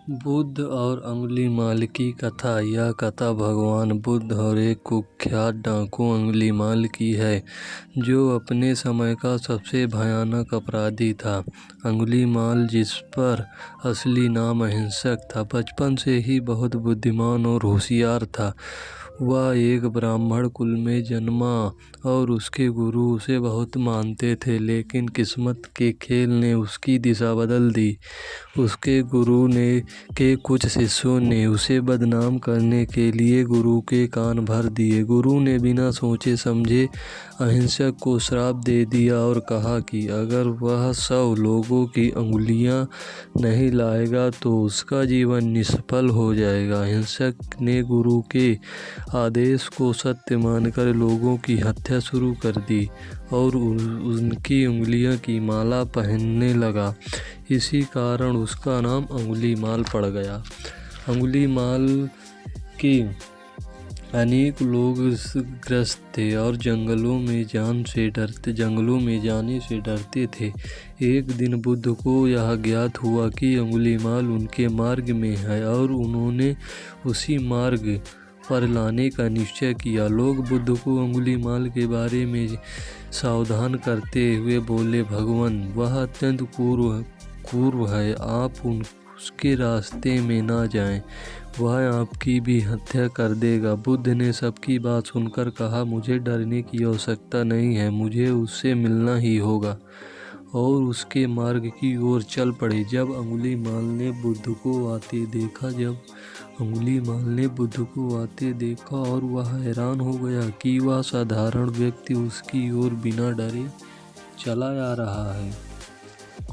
बुद्ध और अंगुलीमाल की कथा। यह कथा भगवान बुद्ध और एक कुख्यात डाकू अंगुलीमाल की है, जो अपने समय का सबसे भयानक अपराधी था। अंगुलीमाल, जिस पर असली नाम अहिंसक था, बचपन से ही बहुत बुद्धिमान और होशियार था। वह एक ब्राह्मण कुल में जन्मा और उसके गुरु उसे बहुत मानते थे, लेकिन किस्मत के खेल ने उसकी दिशा बदल दी। उसके गुरु के कुछ शिष्यों ने उसे बदनाम करने के लिए गुरु के कान भर दिए। गुरु ने बिना सोचे समझे अहिंसक को श्राप दे दिया और कहा कि अगर वह 100 लोगों की अंगुलियां नहीं लाएगा तो उसका जीवन निष्फल हो जाएगा। अहिंसक ने गुरु के आदेश को सत्य मानकर लोगों की हत्या शुरू कर दी और उनकी उंगलियों की माला पहनने लगा। इसी कारण उसका नाम अंगुलीमाल पड़ गया। अंगुलीमाल के अनेक लोग ग्रस्त थे और जंगलों में जाने से डरते थे। एक दिन बुद्ध को यह ज्ञात हुआ कि अंगुलीमाल उनके मार्ग में है और उन्होंने उसी मार्ग पर लाने का निश्चय किया। लोग बुद्ध को अंगुलीमाल के बारे में सावधान करते हुए बोले, भगवान, वह अत्यंत क्रूर है, आप उसके रास्ते में ना जाएं, वह आपकी भी हत्या कर देगा। बुद्ध ने सबकी बात सुनकर कहा, मुझे डरने की आवश्यकता नहीं है, मुझे उससे मिलना ही होगा, और उसके मार्ग की ओर चल पड़े। जब अंगुलीमाल ने बुद्ध को आते देखा और वह हैरान हो गया कि वह साधारण व्यक्ति उसकी ओर बिना डरे चला आ रहा है।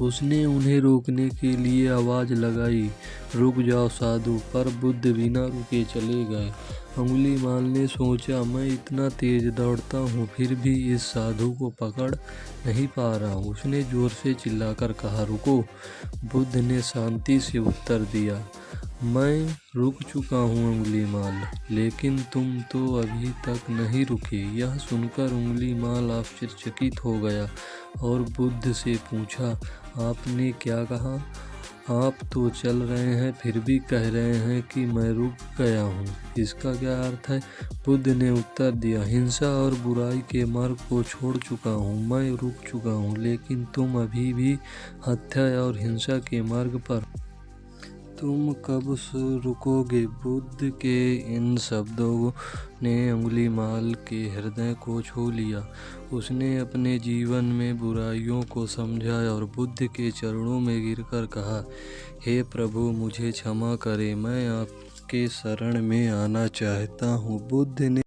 उसने उन्हें रोकने के लिए आवाज लगाई, रुक जाओ साधु, पर बुद्ध बिना रुके चले गए। अंगुलीमाल ने सोचा, मैं इतना तेज दौड़ता हूँ, फिर भी इस साधु को पकड़ नहीं पा रहा हूँ। उसने जोर से चिल्लाकर कहा, रुको। बुद्ध ने शांति से उत्तर दिया, मैं रुक चुका हूँ अंगुलीमाल, लेकिन तुम तो अभी तक नहीं रुके। यह सुनकर अंगुलीमाल आश्चर्यचकित हो गया और बुद्ध से पूछा, आपने क्या कहा? आप तो चल रहे हैं, फिर भी कह रहे हैं कि मैं रुक गया हूँ, इसका क्या अर्थ है? बुद्ध ने उत्तर दिया, हिंसा और बुराई के मार्ग को छोड़ चुका हूँ, मैं रुक चुका हूँ, लेकिन तुम अभी भी हत्या और हिंसा के मार्ग पर। तुम कब रुकोगे? बुद्ध के इन शब्दों ने अंगुलीमाल के हृदय को छू लिया। उसने अपने जीवन में बुराइयों को समझा और बुद्ध के चरणों में गिरकर कहा, हे प्रभु, मुझे क्षमा करें, मैं आपके शरण में आना चाहता हूँ। बुद्ध ने